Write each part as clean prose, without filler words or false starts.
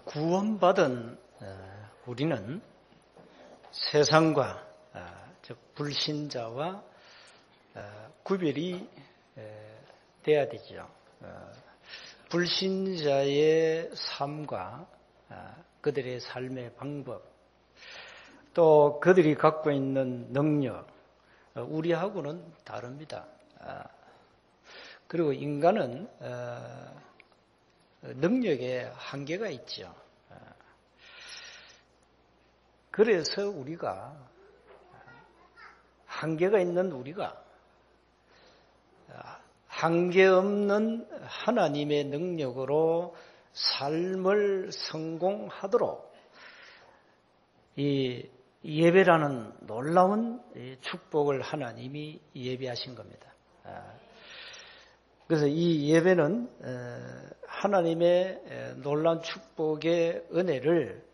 구원받은 우리는 세상과 즉 불신자와 구별이 돼야 되죠. 불신자의 삶과 그들의 삶의 방법, 또 그들이 갖고 있는 능력, 우리하고는 다릅니다. 그리고 인간은 능력에 한계가 있죠. 그래서 우리가 한계가 있는 우리가 한계 없는 하나님의 능력으로 삶을 성공하도록 이 예배라는 놀라운 축복을 하나님이 예비하신 겁니다. 그래서 이 예배는 하나님의 놀라운 축복의 은혜를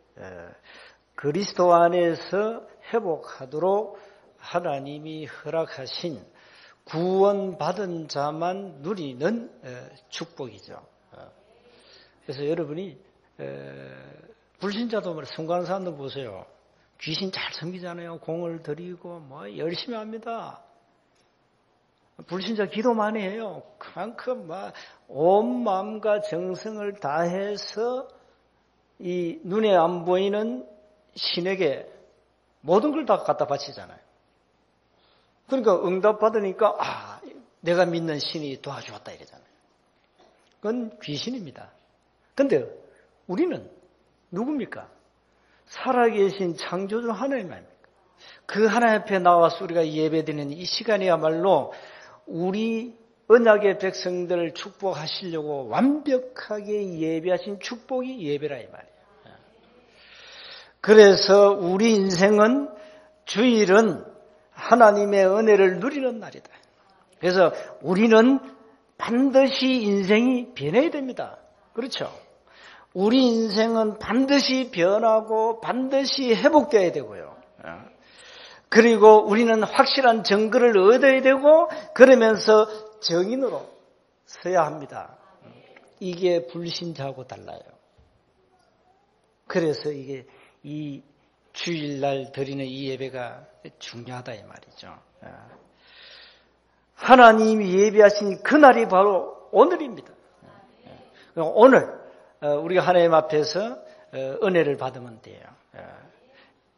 그리스도 안에서 회복하도록 하나님이 허락하신 구원받은 자만 누리는 축복이죠. 그래서 여러분이 불신자도 성공하는 사람들 보세요. 귀신 잘 섬기잖아요. 공을 들이고 열심히 합니다. 불신자 기도 많이 해요. 그만큼 온 마음과 정성을 다해서 이 눈에 안 보이는 신에게 모든 걸 다 갖다 바치잖아요. 그러니까 응답받으니까 내가 믿는 신이 도와주었다 이러잖아요. 그건 귀신입니다. 그런데 우리는 누굽니까? 살아계신 창조주 하나님 아닙니까? 그 하나님 앞에 나와서 우리가 예배드리는 이 시간이야말로 우리 언약의 백성들을 축복하시려고 완벽하게 예배하신 축복이 예배라 이 말이에요. 그래서 우리 인생은 주일은 하나님의 은혜를 누리는 날이다. 그래서 우리는 반드시 인생이 변해야 됩니다. 그렇죠? 우리 인생은 반드시 변하고 반드시 회복되어야 되고요. 그리고 우리는 확실한 증거를 얻어야 되고 그러면서 정인으로 서야 합니다. 이게 불신자하고 달라요. 그래서 이게 이 주일날 드리는 이 예배가 중요하다 이 말이죠. 하나님이 예배하신 그날이 바로 오늘입니다. 오늘 우리가 하나님 앞에서 은혜를 받으면 돼요.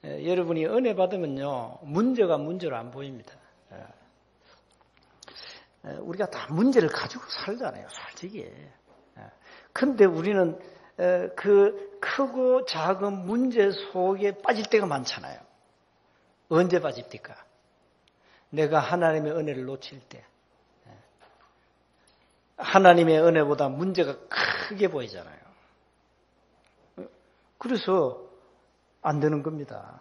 여러분이 은혜 받으면요 문제가 문제로 안 보입니다. 우리가 다 문제를 가지고 살잖아요, 솔직히. 그런데 우리는 그 크고 작은 문제 속에 빠질 때가 많잖아요. 언제 빠집니까? 내가 하나님의 은혜를 놓칠 때. 하나님의 은혜보다 문제가 크게 보이잖아요. 그래서 안 되는 겁니다.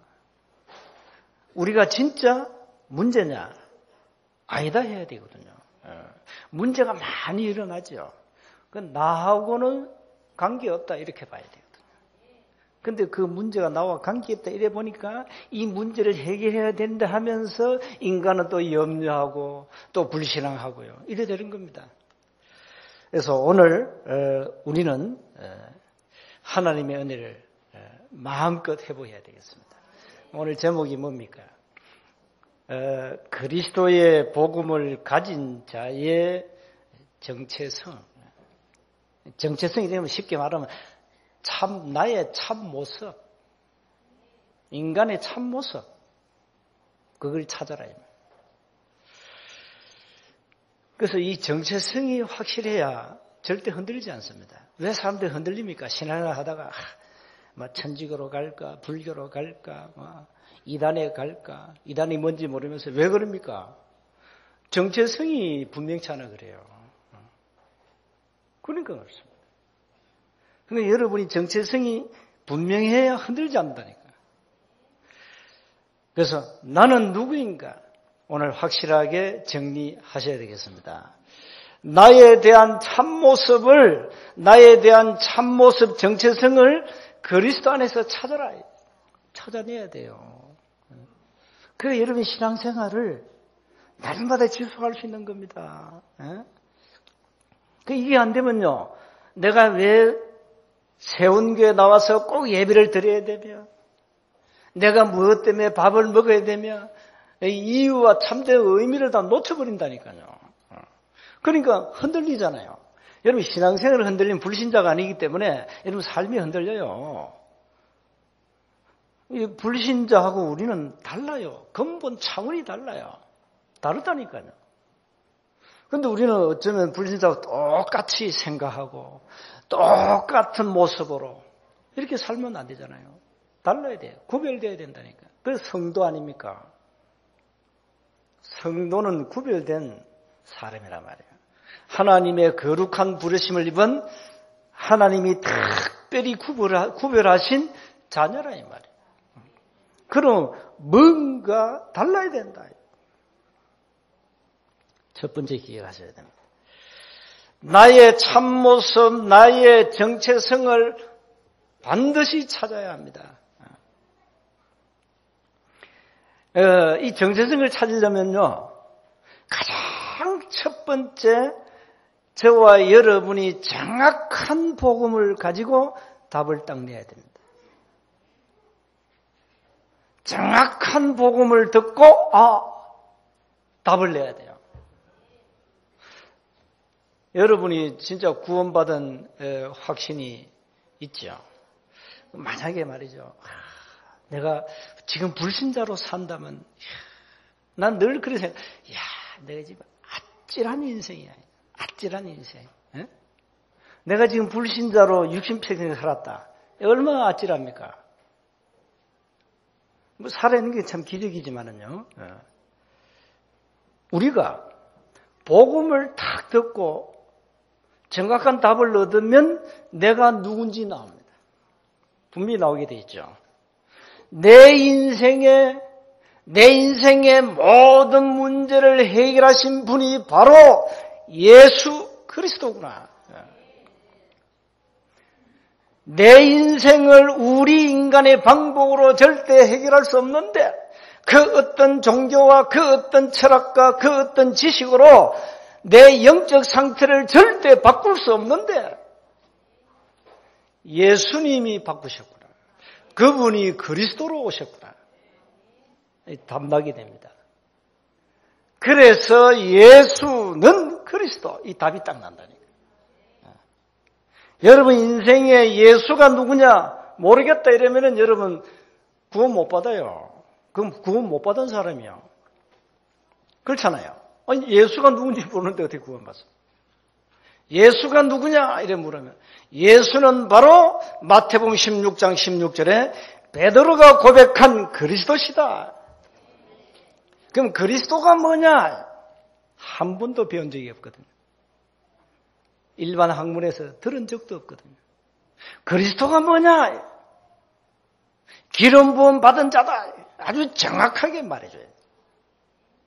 우리가 진짜 문제냐? 아니다 해야 되거든요. 문제가 많이 일어나죠. 그건 나하고는 관계없다 이렇게 봐야 되거든요. 근데 그 문제가 나와 관계없다 이래 보니까 이 문제를 해결해야 된다 하면서 인간은 또 염려하고 또 불신앙하고요. 이래 되는 겁니다. 그래서 오늘 우리는 하나님의 은혜를 마음껏 회복해야 되겠습니다. 오늘 제목이 뭡니까? 그리스도의 복음을 가진 자의 정체성. 정체성이 되면 쉽게 말하면 나의 참 모습, 인간의 참 모습, 그걸 찾아라. 그래서 이 정체성이 확실해야 절대 흔들리지 않습니다. 왜 사람들이 흔들립니까? 신앙을 하다가 천주교로 갈까, 불교로 갈까, 이단에 갈까, 이단이 뭔지 모르면서 왜 그럽니까? 정체성이 분명치 않아 그래요. 그러니까 그렇습니다. 그러니까 여러분이 정체성이 분명해야 흔들지 않는다니까. 그래서 나는 누구인가? 오늘 확실하게 정리하셔야 되겠습니다. 나에 대한 참모습을, 나에 대한 참모습 정체성을 그리스도 안에서 찾아내야 돼요. 그래서 여러분 신앙생활을 날마다 지속할 수 있는 겁니다. 이게 안 되면요, 내가 왜 세운교에 나와서 꼭 예배를 드려야 되며, 내가 무엇 때문에 밥을 먹어야 되며, 이유와 참된 의미를 다 놓쳐버린다니까요. 그러니까 흔들리잖아요. 여러분 신앙생활을 흔들리면 불신자가 아니기 때문에 여러분 삶이 흔들려요. 불신자하고 우리는 달라요. 근본 차원이 달라요. 다르다니까요. 그런데 우리는 어쩌면 불신자하고 똑같이 생각하고 똑같은 모습으로 이렇게 살면 안 되잖아요. 달라야 돼요. 구별되어야 된다니까. 그래서 성도 아닙니까? 성도는 구별된 사람이란 말이에요. 하나님의 거룩한 부르심을 입은 하나님이 특별히 구별하신 자녀라 이 말이에요. 그럼 뭔가 달라야 된다. 첫 번째 기억하셔야 됩니다. 나의 참모습, 나의 정체성을 반드시 찾아야 합니다. 이 정체성을 찾으려면요, 가장 첫 번째 저와 여러분이 정확한 복음을 가지고 답을 딱 내야 됩니다. 정확한 복음을 듣고 답을 내야 돼요. 여러분이 진짜 구원받은 확신이 있죠. 만약에 말이죠, 내가 지금 불신자로 산다면 난 늘 그렇게 생각, 내가 지금 아찔한 인생이야. 아찔한 인생. 에? 내가 지금 불신자로 60평생 살았다. 얼마나 아찔합니까? 뭐 살아있는 게 참 기적이지만은요. 우리가 복음을 탁 듣고 정확한 답을 얻으면 내가 누군지 나옵니다. 분명히 나오게 돼 있죠. 내 인생의 모든 문제를 해결하신 분이 바로 예수 그리스도구나. 내 인생을 우리 인간의 방법으로 절대 해결할 수 없는데 그 어떤 종교와 그 어떤 철학과 그 어떤 지식으로 내 영적 상태를 절대 바꿀 수 없는데 예수님이 바꾸셨구나. 그분이 그리스도로 오셨구나. 답나게 됩니다. 그래서 예수는 그리스도. 이 답이 딱 난다니까. 여러분 인생에 예수가 누구냐 모르겠다 이러면은 여러분 구원 못 받아요. 그럼 구원 못 받은 사람이요. 그렇잖아요. 아니 예수가 누군지 모르는데 어떻게 구원 받어? 예수가 누구냐 이래 물으면 예수는 바로 마태복음 16장 16절에 베드로가 고백한 그리스도시다. 그럼 그리스도가 뭐냐? 한 번도 배운 적이 없거든요. 일반 학문에서 들은 적도 없거든요. 그리스도가 뭐냐? 기름 부음 받은 자다. 아주 정확하게 말해줘요.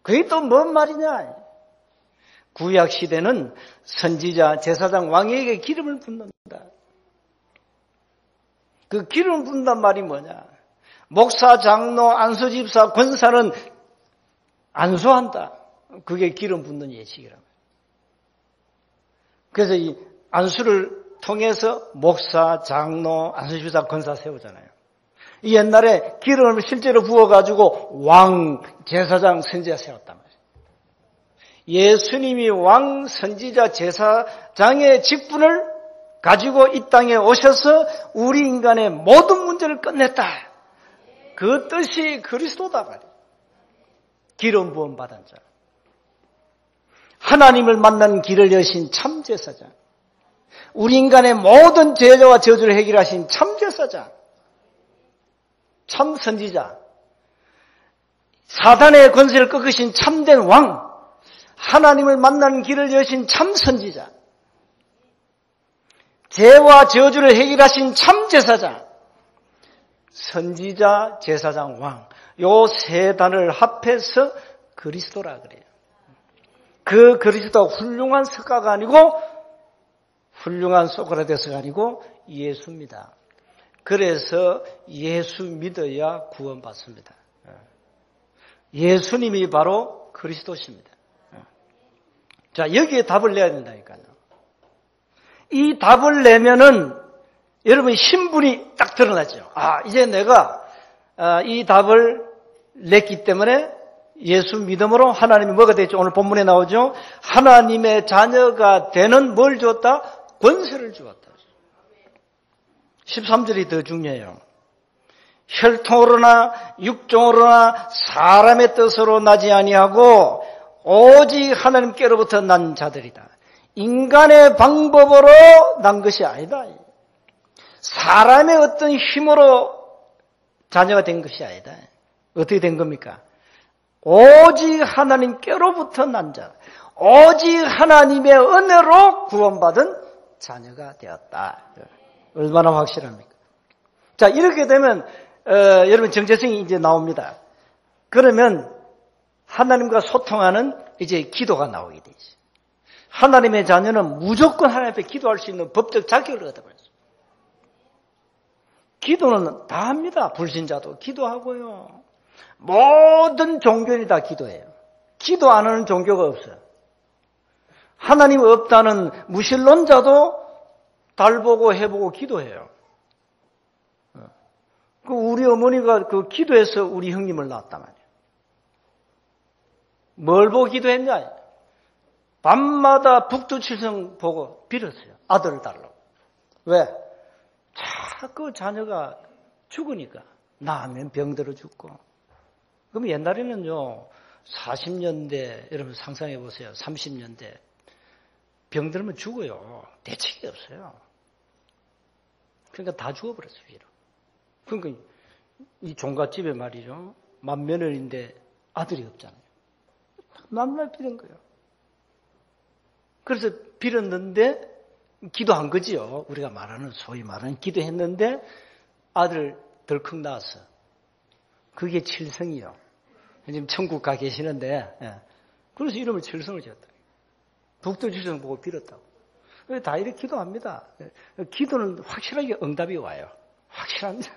그게 또 뭔 말이냐? 구약 시대는 선지자, 제사장, 왕에게 기름을 붓는다. 그 기름을 붓는단 말이 뭐냐? 목사, 장로, 안수집사, 권사는 안수한다. 그게 기름 붓는 예식이라고. 그래서 이 안수를 통해서 목사, 장로, 안수집사, 권사 세우잖아요. 이 옛날에 기름을 실제로 부어가지고 왕, 제사장, 선지자 세웠단 말이에요. 예수님이 왕, 선지자, 제사장의 직분을 가지고 이 땅에 오셔서 우리 인간의 모든 문제를 끝냈다. 그 뜻이 그리스도다 말이에요. 기름 부음 받은 자. 하나님을 만난 길을 여신 참제사장. 우리 인간의 모든 죄와 저주를 해결하신 참제사장. 참선지자. 사단의 권세를 꺾으신 참된 왕. 하나님을 만나는 길을 여신 참선지자. 죄와 저주를 해결하신 참제사장. 선지자, 제사장, 왕. 요 세 단을 합해서 그리스도라 그래요. 그 그리스도가 훌륭한 석가가 아니고 훌륭한 소크라테스가 아니고 예수입니다. 그래서 예수 믿어야 구원받습니다. 예수님이 바로 그리스도십니다. 자, 여기에 답을 내야 된다니까요. 이 답을 내면은 여러분 신분이 딱 드러나죠. 이제 내가 이 답을 냈기 때문에 예수 믿음으로 하나님이 뭐가 됐죠? 오늘 본문에 나오죠. 하나님의 자녀가 되는 뭘 주었다? 권세를 주었다. 13절이 더 중요해요. 혈통으로나 육종으로나 사람의 뜻으로 나지 아니하고 오직 하나님께로부터 난 자들이다. 인간의 방법으로 난 것이 아니다. 사람의 어떤 힘으로 자녀가 된 것이 아니다. 어떻게 된 겁니까? 오직 하나님께로부터 난 자, 오직 하나님의 은혜로 구원받은 자녀가 되었다. 얼마나 확실합니까? 자, 이렇게 되면 여러분 정체성이 이제 나옵니다. 그러면 하나님과 소통하는 이제 기도가 나오게 되죠. 하나님의 자녀는 무조건 하나님 앞에 기도할 수 있는 법적 자격을 얻어버렸어요. 기도는 다 합니다. 불신자도 기도하고요. 모든 종교인이 다 기도해요. 기도 안 하는 종교가 없어요. 하나님 없다는 무신론자도 달 보고 해보고 기도해요. 우리 어머니가 그 기도해서 우리 형님을 낳았단 말이에요. 뭘 보고 기도했냐? 밤마다 북두칠성 보고 빌었어요. 아들을 달라고. 왜? 자꾸 자녀가 죽으니까. 낳으면 병들어 죽고. 그럼 옛날에는요, 40년대, 여러분 상상해 보세요. 30년대. 병들면 죽어요. 대책이 없어요. 그러니까 다 죽어버렸어요. 그러니까 이 종갓집에 말이죠. 맏며느리인데 아들이 없잖아요. 만날 빌은 거예요. 그래서 빌었는데 기도한 거지요. 우리가 말하는 소위 말하는 기도했는데 아들 덜컥 낳았어. 그게 칠성이요. 지금 천국 가 계시는데 그래서 이름을 칠성을 지었다. 북두칠성 보고 빌었다고. 다 이렇게 기도합니다. 기도는 확실하게 응답이 와요. 확실합니다.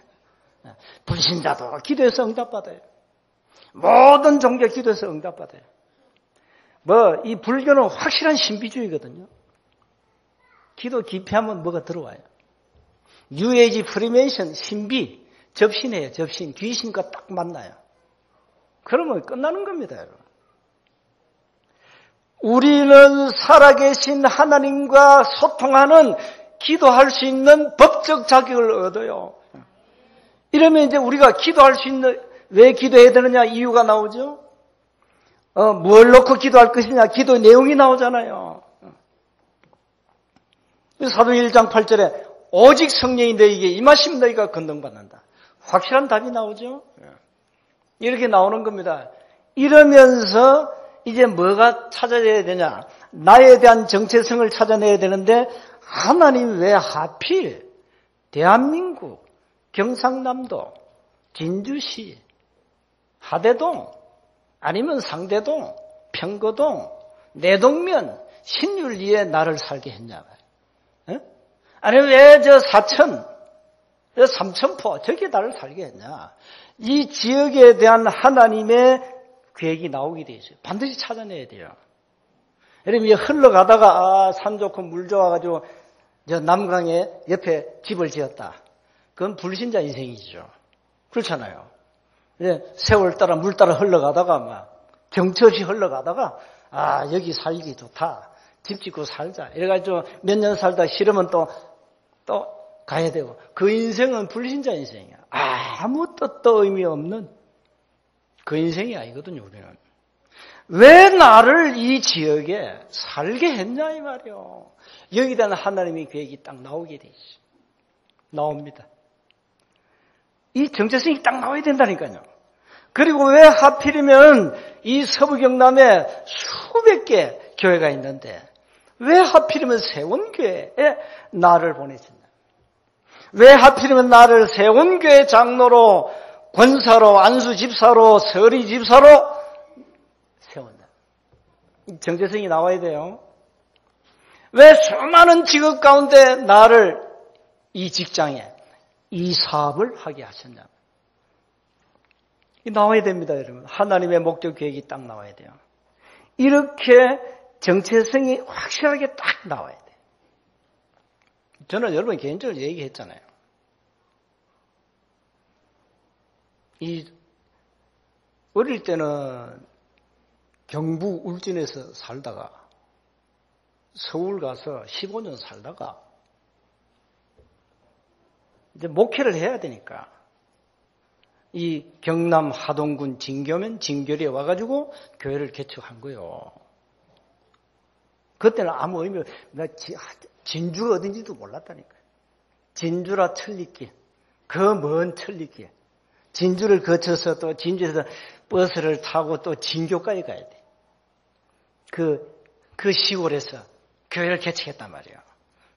불신자도 기도해서 응답받아요. 모든 종교 기도해서 응답받아요. 이 불교는 확실한 신비주의거든요. 기도 기피하면 뭐가 들어와요. 뉴에이지 프리메이션, 신비, 접신이에요. 접신, 귀신과 딱 만나요. 그러면 끝나는 겁니다, 여러분. 우리는 살아계신 하나님과 소통하는, 기도할 수 있는 법적 자격을 얻어요. 이러면 이제 우리가 기도할 수 있는, 왜 기도해야 되느냐 이유가 나오죠. 뭘 놓고 기도할 것이냐 기도 내용이 나오잖아요. 사도행 1장 8절에 오직 성령이 너희에게 임하시면 너희가 건능받는다. 확실한 답이 나오죠. 이렇게 나오는 겁니다. 이러면서 이제 뭐가 찾아내야 되냐. 나에 대한 정체성을 찾아내야 되는데 하나님 왜 하필 대한민국, 경상남도, 진주시, 하대동, 아니면 상대동, 평거동, 내동면, 신율리에 나를 살게 했냐. 아니면 왜 저 사천, 삼천포, 저기에 나를 살게 했냐. 이 지역에 대한 하나님의 계획이 나오게 돼 있어요. 반드시 찾아내야 돼요. 여러분, 흘러가다가, 산 좋고 물 좋아가지고, 저 남강에 옆에 집을 지었다. 그건 불신자 인생이죠. 그렇잖아요. 세월 따라 물 따라 흘러가다가 막 경치 없이 흘러가다가 여기 살기 좋다. 집 짓고 살자. 이래가지고 몇 년 살다 싫으면 또 가야 되고. 그 인생은 불신자 인생이야. 아무 뜻도 의미 없는 그 인생이 아니거든요, 우리는. 왜 나를 이 지역에 살게 했냐 이 말이요. 여기에 대한 하나님의 계획이 딱 나오게 되지. 나옵니다. 이 정체성이 딱 나와야 된다니까요. 그리고 왜 하필이면 이 서부경남에 수백 개 교회가 있는데 왜 하필이면 세원교회에 나를 보내셨냐. 왜 하필이면 나를 세원교회 장로로, 권사로, 안수집사로, 서리집사로 세웠냐. 정체성이 나와야 돼요. 왜 수많은 직업 가운데 나를 이 직장에, 이 사업을 하게 하셨냐. 나와야 됩니다, 여러분. 하나님의 목적 계획이 딱 나와야 돼요. 이렇게 정체성이 확실하게 딱 나와야 돼요. 저는 여러분 개인적으로 얘기했잖아요. 어릴 때는 경부 울진에서 살다가 서울 가서 15년 살다가 이제 목회를 해야 되니까 이 경남 하동군 진교면 진교리에 와가지고 교회를 개척한 거예요. 그때는 아무 의미, 나 진주가 어딘지도 몰랐다니까요. 진주라 천리길, 그 먼 천리길. 진주를 거쳐서 또 진주에서 버스를 타고 또 진교까지 가야 돼. 그 시골에서 교회를 개척했단 말이에요.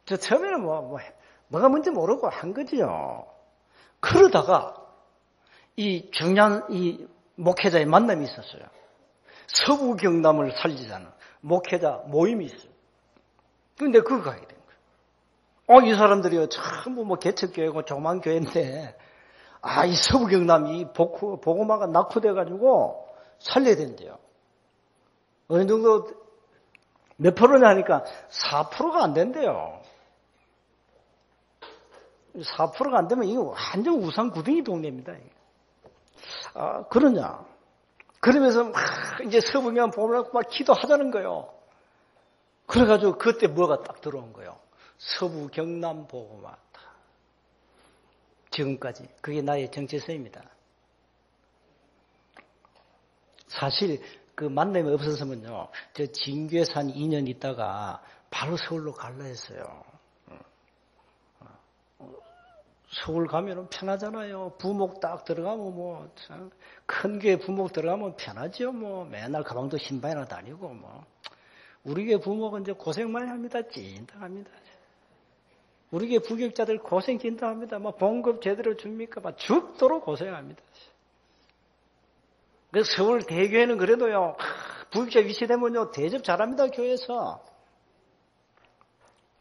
저 처음에는 뭐가 뭔지 모르고 한 거지요. 그러다가 이 중요한 이 목회자의 만남이 있었어요. 서부 경남을 살리자는 목회자 모임이 있어요. 근데 그거 가게 된 거예요. 이 사람들이요, 전부 개척교회고 조그만 교회인데, 이 서부 경남 이 복음화가 낙후돼가지고 살려야 된대요. 어느 정도 몇 프로냐 하니까 4%가 안 된대요. 4%가 안 되면 이거 완전 우상구덩이 동네입니다. 그러냐. 그러면서 이제 서부경남 복음을 막 기도하자는 거예요. 그래가지고 그때 뭐가 딱 들어온 거예요. 서부 경남 복음화. 지금까지. 그게 나의 정체성입니다. 사실 그 만남이 없었으면요. 저 진교산 2년 있다가 바로 서울로 갈라 했어요. 서울 가면은 편하잖아요. 부목 딱 들어가면 큰 교회 부목 들어가면 편하죠. 맨날 가방도 신발이나 다니고 우리 교회 부목은 이제 고생 많이 합니다. 찐당합니다. 우리 교회 부교육자들 고생 찐당합니다. 봉급 제대로 줍니까? 죽도록 고생합니다. 그래서 서울 대교회는 그래도요. 부교육자 위치되면요. 대접 잘합니다. 교회에서.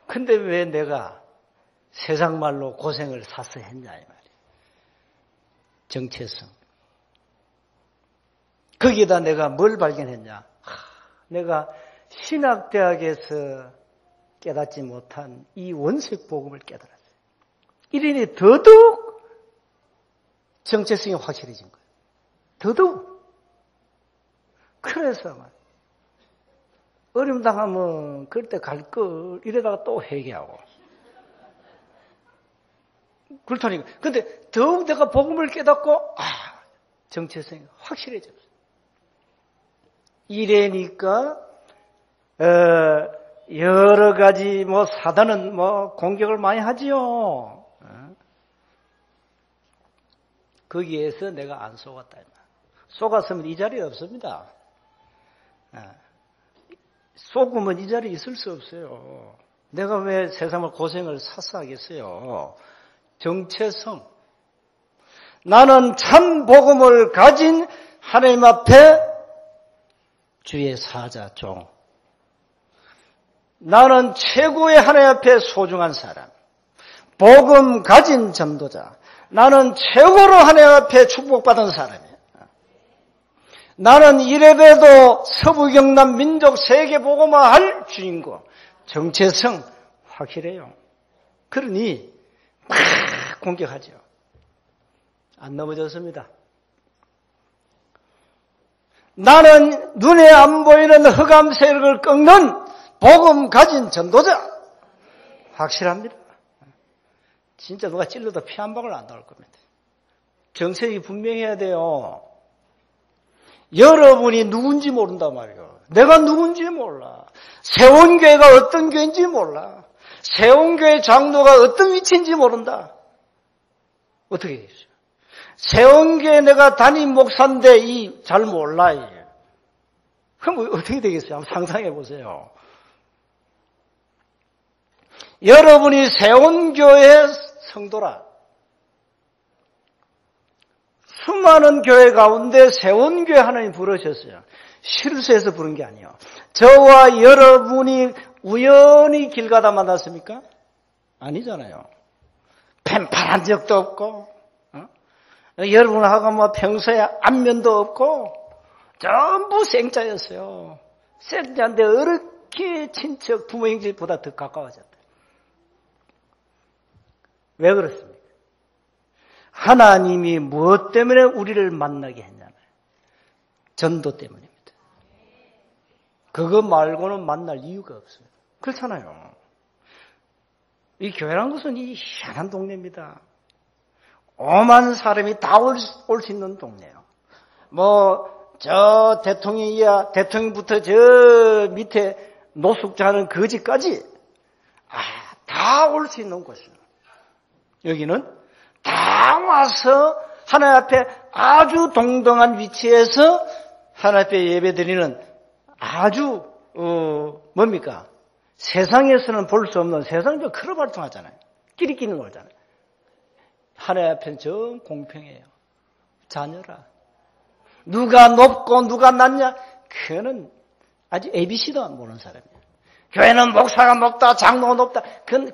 근데 왜 내가 세상 말로 고생을 사서 했냐 이 말이에요. 정체성. 거기에다 내가 뭘 발견했냐. 내가 신학대학에서 깨닫지 못한 이 원색 복음을 깨달았어요. 이러니 더더욱 정체성이 확실해진 거예요. 더더욱. 그래서 어려움 당하면 그럴 때 갈 걸 이러다가 또 회개하고. 그렇다니까. 근데 더욱 내가 복음을 깨닫고 정체성이 확실해졌어요. 이래니까 여러 가지 사단은 공격을 많이 하지요. 거기에서 내가 안 속았다. 속았으면 이 자리에 없습니다. 속으면 이 자리에 있을 수 없어요. 내가 왜 세상을 고생을 사서 하겠어요. 정체성. 나는 참 복음을 가진 하나님 앞에 주의 사자 종. 나는 최고의 하나님 앞에 소중한 사람. 복음 가진 전도자. 나는 최고로 하나님 앞에 축복받은 사람이야. 나는 이래봬도 서부 경남 민족 세계 복음화 할 주인공. 정체성 확실해요. 그러니 막 공격하죠. 안 넘어졌습니다. 나는 눈에 안 보이는 흑암 세력을 꺾는 복음 가진 전도자. 확실합니다. 진짜 누가 찔러도 피 한 방울 안 나올 겁니다. 정책이 분명해야 돼요. 여러분이 누군지 모른단 말이에요. 내가 누군지 몰라. 세원교회가 어떤 교회인지 몰라. 세원교회 장로가 어떤 위치인지 모른다. 어떻게 되겠어요? 세원교회 내가 담임 목사인데 잘 몰라. 그럼 어떻게 되겠어요? 한번 상상해 보세요. 여러분이 세원교회 성도라. 수많은 교회 가운데 세원교회 하나님 부르셨어요. 실수해서 부른 게 아니에요. 저와 여러분이 우연히 길 가다 만났습니까? 아니잖아요. 펜팔한 적도 없고, 여러분하고 평소에 안면도 없고, 전부 생자였어요. 생자인데 어렵게 친척, 부모 형제보다 더 가까워졌다. 왜 그렇습니까? 하나님이 무엇 때문에 우리를 만나게 했냐면 전도 때문입니다. 그거 말고는 만날 이유가 없어요. 그렇잖아요. 이 교회란 것은 이 희한한 동네입니다. 오만 사람이 다 올 수 있는 동네예요. 저 대통령부터 저 밑에 노숙자는 거지까지 다 올 수 있는 곳이에요. 여기는 다 와서 하나님 앞에 아주 동등한 위치에서 하나님 앞에 예배드리는 아주 뭡니까? 세상에서는 볼 수 없는 세상도 크로발통하잖아요. 끼리끼는 거잖아요. 하나님 앞에는 전 공평해요. 자녀라. 누가 높고 누가 낮냐? 그거는 아주 ABC도 모르는 사람이에요. 교회는 목사가 높다, 장로가 높다. 그건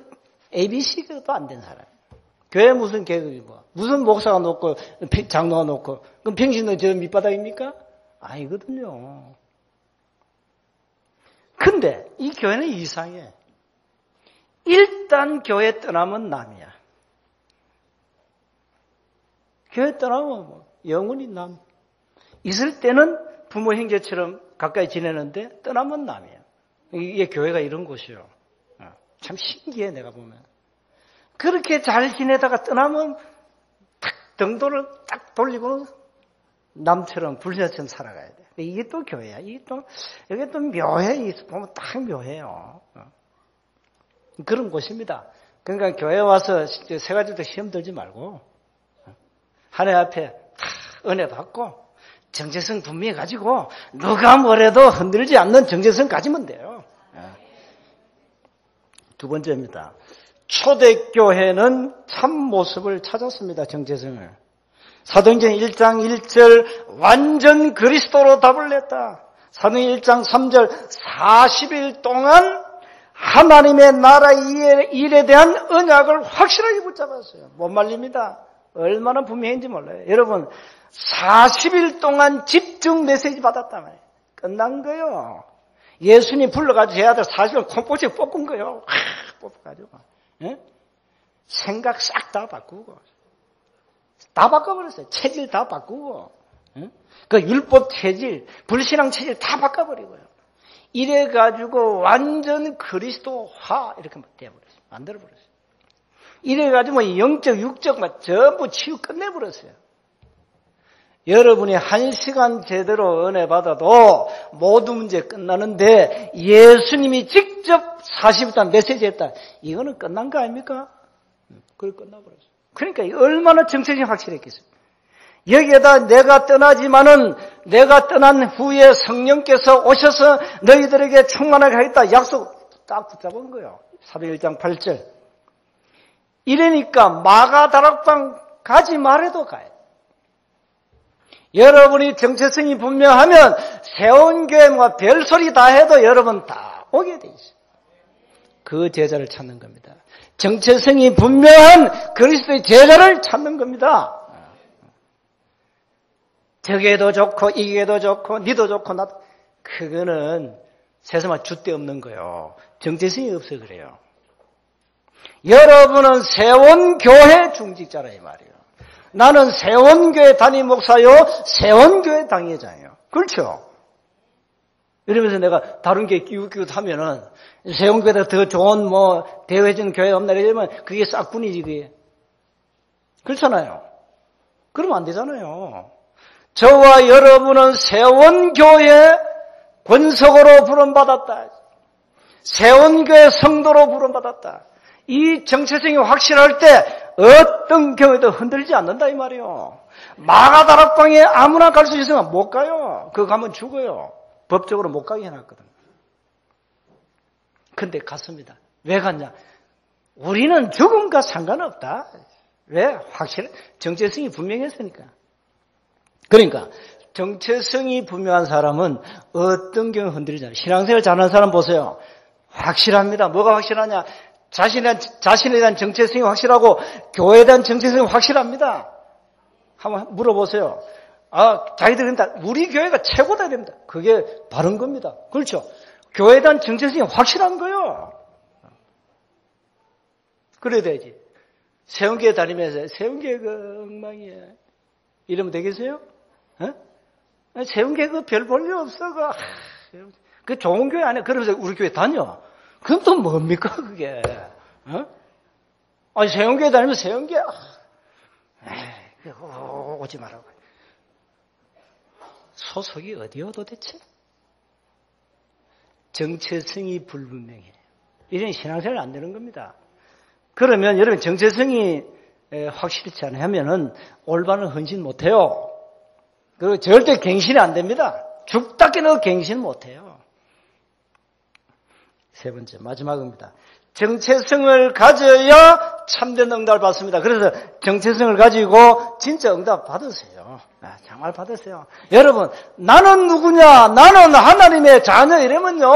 ABC도 안 된 사람이에요. 교회 무슨 계급이고, 무슨 목사가 높고, 장로가 높고, 그럼 평신도 저 밑바닥입니까? 아니거든요. 근데 이 교회는 이상해. 일단 교회 떠나면 남이야. 교회 떠나면 영원히 남. 있을 때는 부모 형제처럼 가까이 지내는데 떠나면 남이야. 이게 교회가 이런 곳이요. 참 신기해 내가 보면. 그렇게 잘 지내다가 떠나면 탁 등도를 딱 돌리고 남처럼 불신자처럼 살아가야 돼. 이게 또 교회야. 이게 또 묘해. 보면 딱 묘해요. 그런 곳입니다. 그러니까 교회 와서 세 가지도 시험 들지 말고 하나님 앞에 은혜 받고 정체성 분명히 가지고 누가 뭐래도 흔들지 않는 정체성 가지면 돼요. 두 번째입니다. 초대교회는 참 모습을 찾았습니다. 정체성을. 사도행전 1장 1절 완전 그리스도로 답을 냈다. 사도행전 1장 3절 40일 동안 하나님의 나라 일에 대한 언약을 확실하게 붙잡았어요. 못 말립니다. 얼마나 분명한지 몰라요. 여러분 40일 동안 집중 메시지 받았단 말이에요. 끝난 거요. 예수님 불러가지고 제 아들 40일 콩포씩 뽑은 거요. 뽑아가지고 생각 싹 다 바꾸고 다 바꿔버렸어요. 체질 다 바꾸고 그 율법 체질, 불신앙 체질 다 바꿔버리고요. 이래가지고 완전 그리스도화 이렇게 되어버렸어요. 만들어버렸어요. 이래가지고 영적, 육적 전부 치유 끝내버렸어요. 여러분이 1시간 제대로 은혜 받아도 모든 문제 끝나는데 예수님이 직접 40일 동안 메시지했다. 이거는 끝난 거 아닙니까? 그걸 끝나버렸어요. 그러니까 얼마나 정체성이 확실했겠어요. 여기에다 내가 떠나지만은 내가 떠난 후에 성령께서 오셔서 너희들에게 충만하게 하겠다 약속 딱 붙잡은 거예요. 사도행 1장 8절. 이러니까 마가다락방 가지 말아도 가요. 여러분이 정체성이 분명하면 세원교회와 별소리 다 해도 여러분 다 오게 돼 있어요. 그 제자를 찾는 겁니다. 정체성이 분명한 그리스도의 제자를 찾는 겁니다. 저게도 좋고 이게도 좋고 니도 좋고 나도 그거는 세상에 줏대 없는 거예요. 정체성이 없어 그래요. 여러분은 세원교회 중직자라 이 말이에요. 나는 세원교회 담임 목사요, 세원교회 당회자예요. 그렇죠? 이러면서 내가 다른 교회 끼우끼우 하면은 세원교회보다 더 좋은 대회전 교회 없나 이러면 그게 싹군이지 그게. 그렇잖아요. 그러면 안 되잖아요. 저와 여러분은 세원교회 권속으로 부름받았다. 세원교회 성도로 부름받았다. 이 정체성이 확실할 때 어떤 교회도 흔들리지 않는다 이 말이에요. 마가다락방에 아무나 갈 수 있으면 못 가요. 그거 가면 죽어요. 법적으로 못 가게 해놨거든. 근데 갔습니다. 왜 갔냐? 우리는 죽음과 상관없다. 왜? 정체성이 분명했으니까. 그러니까 정체성이 분명한 사람은 어떤 경우 흔들리지 않아요. 신앙생활 잘하는 사람 보세요. 확실합니다. 뭐가 확실하냐? 자신에 대한 정체성이 확실하고 교회에 대한 정체성이 확실합니다. 한번 물어보세요. 자기들 된다. 우리 교회가 최고다 됩니다. 그게 바른 겁니다. 그렇죠? 교회에 대한 정체성이 확실한 거예요. 그래야 되지. 세운교회 다니면서 세운교회 그 엉망이에요. 이러면 되겠어요? 세운교회 그 별 볼 일 없어. 그 좋은 교회 아니야. 그러면서 우리 교회 다녀. 그럼 또 뭡니까 그게? 아니 세운교회 다니면 세운교회 오지 말라고. 소속이 어디요 도대체? 정체성이 불분명해. 이런 신앙생활 안 되는 겁니다. 그러면 여러분 정체성이 확실치 않으면은 올바른 헌신 못해요. 그리고 절대 갱신이 안 됩니다. 죽다 깨도 갱신 못해요. 세 번째 마지막입니다. 정체성을 가져야 참된 응답을 받습니다. 그래서 정체성을 가지고 진짜 응답 받으세요. 정말 받으세요. 여러분 나는 누구냐? 나는 하나님의 자녀 이러면요.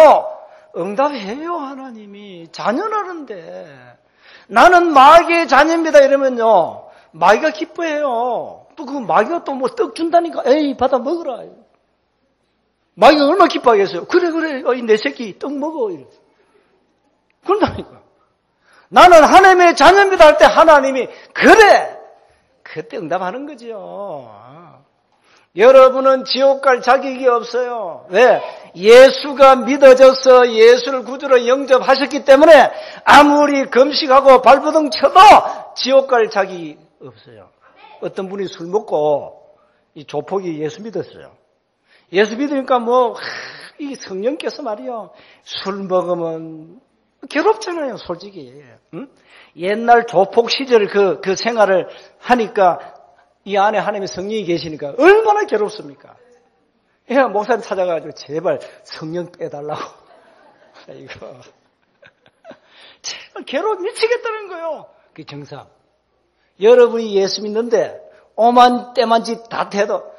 응답해요. 하나님이 자녀라는데. 나는 마귀의 자녀입니다 이러면요. 마귀가 기뻐해요. 또 그 마귀가 또 뭐 떡 준다니까 에이 받아 먹으라. 마귀가 얼마나 기뻐하겠어요. 그래 내 새끼 떡 먹어. 그런다니까. 나는 하나님의 자녀입니다 할 때 하나님이 그래. 그때 응답하는 거죠. 여러분은 지옥 갈 자격이 없어요. 왜? 예수가 믿어져서 예수를 구주로 영접하셨기 때문에 아무리 금식하고 발버둥 쳐도 지옥 갈 자격이 없어요. 어떤 분이 술 먹고 이 조폭이 예수 믿었어요. 예수 믿으니까 이 성령께서 말이요. 술 먹으면 괴롭잖아요, 솔직히. 응? 옛날 조폭 시절 그 생활을 하니까 이 안에 하나님의 성령이 계시니까 얼마나 괴롭습니까? 야, 목사님 찾아가지고 제발 성령 빼달라고. 이거. 제발 괴로워 미치겠다는 거예요. 그게 정상. 여러분이 예수 믿는데 오만 때만 짓 다 해도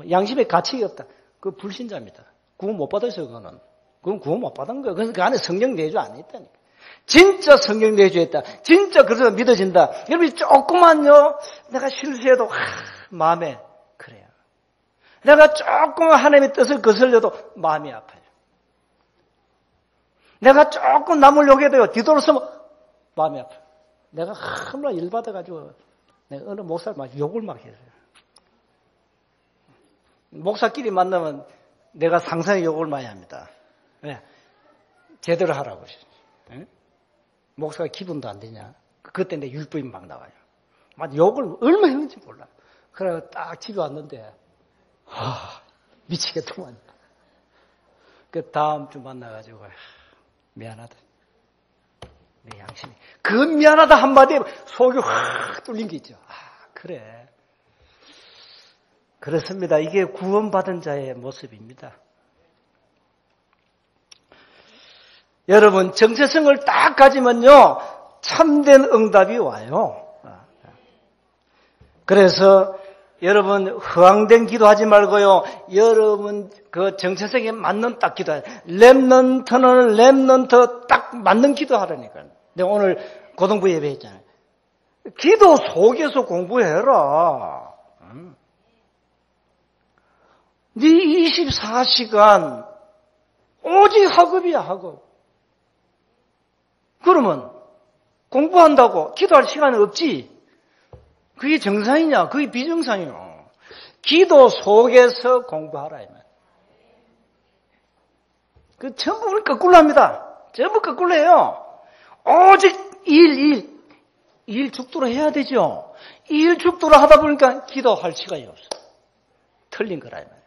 양심에 가치가 없다. 그거 불신자입니다. 구원 못 받았어요, 그거는. 그건 구원 못 받은 거예요. 그래서 그 안에 성령 내주 안 했다니까. 진짜 성령 내주했다. 진짜 그래서 믿어진다. 여러분이 조금만요, 내가 실수해도 마음에 그래요. 내가 조금 하나님의 뜻을 거슬려도 마음이 아파요. 내가 조금 남을 욕해도요, 뒤돌아서면 마음이 아파요. 내가 한번 일 받아가지고 내가 어느 목사를 막 욕을 막 했어요. 목사끼리 만나면 내가 상상의 욕을 많이 합니다. 왜? 제대로 하라고. 응? 목사가 기분도 안 되냐? 그때 내 율법이 막 나와요. 막 욕을 얼마나 했는지 몰라. 그래 딱 집에 왔는데 미치겠더만. 그 다음 주 만나가지고 미안하다. 내 양심이. 그 미안하다 한마디에 속이 확 뚫린 게 있죠. 그래. 그렇습니다. 이게 구원받은 자의 모습입니다. 여러분 정체성을 딱 가지면요 참된 응답이 와요. 그래서 여러분 허황된 기도하지 말고요. 여러분 그 정체성에 맞는 딱 기도해요. 렘넌트는 렘넌트 딱 맞는 기도하라니까요. 내가 오늘 고등부 예배했잖아요. 기도 속에서 공부해라. 네 24시간 오직 학업이야, 학업. 그러면 공부한다고 기도할 시간이 없지. 그게 정상이냐? 그게 비정상이요. 기도 속에서 공부하라 이 말. 그 전부를 거꾸로 합니다. 전부 거꾸로 해요. 오직 일 죽도록 해야 되죠. 일 죽도록 하다 보니까 기도할 시간이 없어. 틀린 거라 이 말.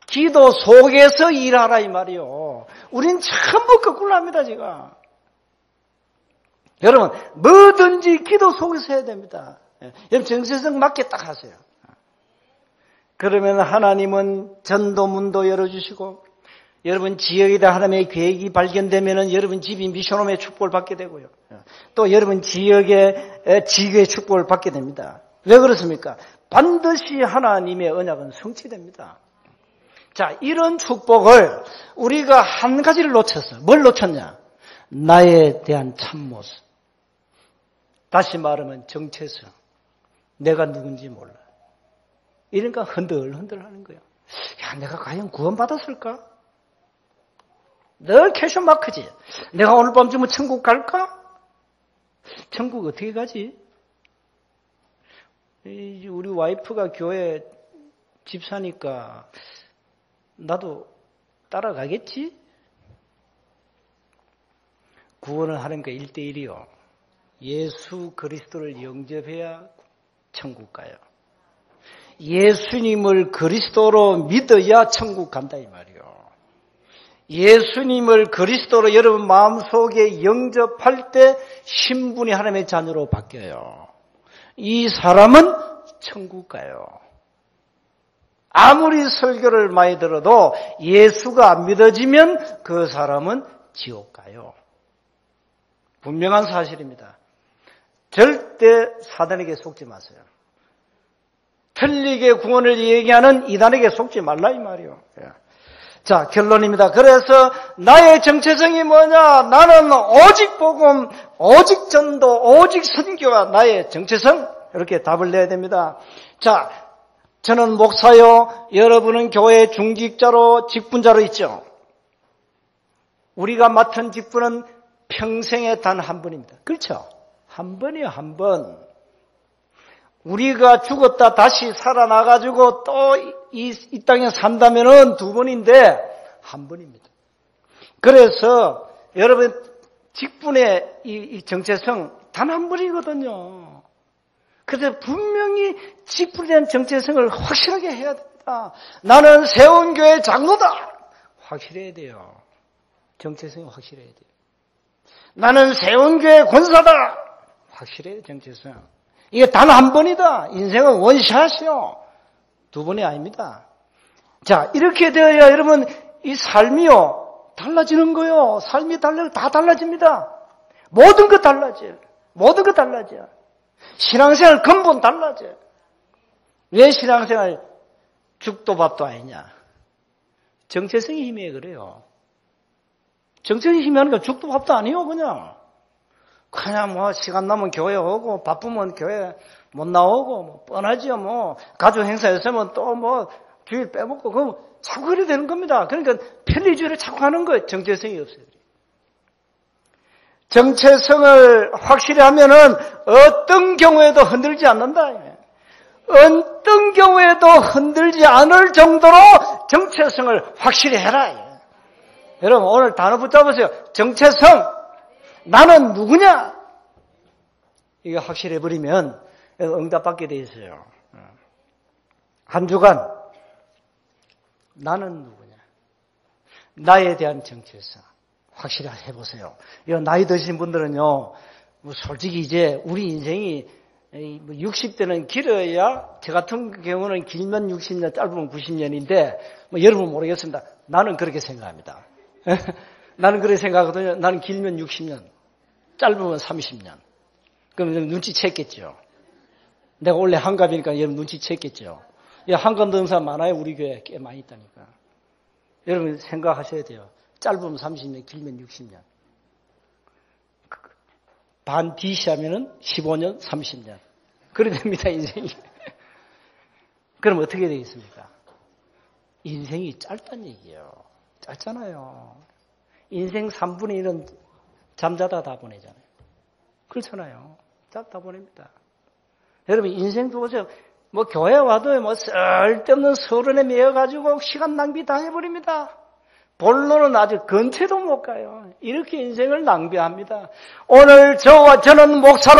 기도 속에서 일하라 이 말이요. 우린 전부 거꾸로 합니다, 제가. 여러분, 뭐든지 기도 속에서 해야 됩니다. 여러분, 정체성 맞게 딱 하세요. 그러면 하나님은 전도문도 열어주시고, 여러분 지역에다 하나님의 계획이 발견되면은 여러분 집이 미션홈의 축복을 받게 되고요. 또 여러분 지역의 지교의 축복을 받게 됩니다. 왜 그렇습니까? 반드시 하나님의 언약은 성취됩니다. 자, 이런 축복을 우리가 한 가지를 놓쳤어. 뭘 놓쳤냐? 나에 대한 참모습. 다시 말하면 정체성. 내가 누군지 몰라. 이러니까 흔들흔들 하는 거예요. 야, 내가 과연 구원받았을까? 늘 퀘션 마크지. 내가 오늘 밤쯤은 천국 갈까? 천국 어떻게 가지? 우리 와이프가 교회 집사니까 나도 따라가겠지? 구원은 하나님과 1대1이요. 예수 그리스도를 영접해야 천국 가요. 예수님을 그리스도로 믿어야 천국 간다 이 말이요. 예수님을 그리스도로 여러분 마음속에 영접할 때 신분이 하나님의 자녀로 바뀌어요. 이 사람은 천국 가요. 아무리 설교를 많이 들어도 예수가 안 믿어지면 그 사람은 지옥 가요. 분명한 사실입니다. 절대 사단에게 속지 마세요. 틀리게 구원을 얘기하는 이단에게 속지 말라 이 말이요. 자, 결론입니다. 그래서 나의 정체성이 뭐냐? 나는 오직 복음, 오직 전도, 오직 선교가 나의 정체성? 이렇게 답을 내야 됩니다. 자, 저는 목사요. 여러분은 교회 중직자로 직분자로 있죠. 우리가 맡은 직분은 평생에 단 한 번입니다. 그렇죠? 한 번이요, 한 번. 우리가 죽었다 다시 살아나가지고 또 이 땅에 산다면은 두 번인데 한 번입니다. 그래서 여러분 직분의 이 정체성 단 한 번이거든요. 그래서 분명히 직분에 대한 정체성을 확실하게 해야 됩니다. 나는 세운교회 장로다. 확실해야 돼요. 정체성이 확실해야 돼요. 나는 세운교회 권사다. 확실해야 돼요. 정체성. 이게 단 한 번이다. 인생은 원샷이요. 두 번이 아닙니다. 자, 이렇게 되어야 여러분 이 삶이요. 달라지는 거요. 삶이 다 달라집니다. 모든 것 달라져요. 모든 것 달라져요. 신앙생활 근본 달라져요. 왜 신앙생활 죽도 밥도 아니냐? 정체성이 힘에 그래요. 정체성이 힘이 하니까 죽도 밥도 아니에요. 그냥 뭐 시간 나면 교회 오고 바쁘면 교회 못 나오고 뭐 뻔하지요. 뭐 가족 행사 있으면 또 뭐 주일 빼먹고 그럼 자꾸 그래 되는 겁니다. 그러니까 편리주의를 자꾸 하는 거예요. 정체성이 없어요. 정체성을 확실히 하면은 어떤 경우에도 흔들지 않는다. 어떤 경우에도 흔들지 않을 정도로 정체성을 확실히 해라. 여러분 오늘 단어 붙잡으세요. 정체성. 나는 누구냐? 이거 확실해버리면 응답받게 돼 있어요. 한 주간 나는 누구냐? 나에 대한 정체성 확실히 해보세요. 나이 드신 분들은요, 솔직히 이제 우리 인생이 60대는 길어야 저 같은 경우는 길면 60년, 짧으면 90년인데 여러분 모르겠습니다. 나는 그렇게 생각합니다. 나는 그렇게 생각하거든요. 나는 길면 60년, 짧으면 30년. 그럼 눈치챘겠죠. 내가 원래 한갑이니까 여러분 눈치챘겠죠. 한갑 넣은 사람 많아요. 우리 교회에 꽤 많이 있다니까. 여러분 생각하셔야 돼요. 짧으면 30년, 길면 60년. 반 디시하면은 15년, 30년. 그래 됩니다, 인생이. 그럼 어떻게 되겠습니까? 인생이 짧다는 얘기예요. 짧잖아요. 인생 3분의 1은 잠자다 다 보내잖아요. 그렇잖아요. 짧다 보냅니다. 여러분 인생도 보세요. 뭐 교회 와도 뭐 쓸데없는 서론에 매여가지고 시간 낭비 다 해버립니다. 본론은 아주 근처도 못 가요. 이렇게 인생을 낭비합니다. 오늘 저는 목사로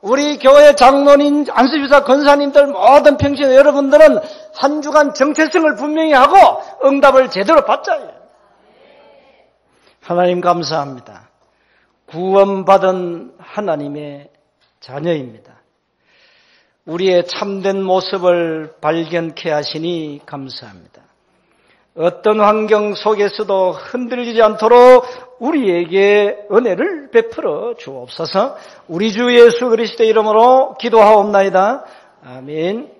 우리 교회 장로님, 안수집사 권사님들 모든 평신 여러분들은 한 주간 정체성을 분명히 하고 응답을 제대로 받자요. 하나님 감사합니다. 구원받은 하나님의 자녀입니다. 우리의 참된 모습을 발견케 하시니 감사합니다. 어떤 환경 속에서도 흔들리지 않도록 우리에게 은혜를 베풀어 주옵소서. 우리 주 예수 그리스도의 이름으로 기도하옵나이다. 아멘.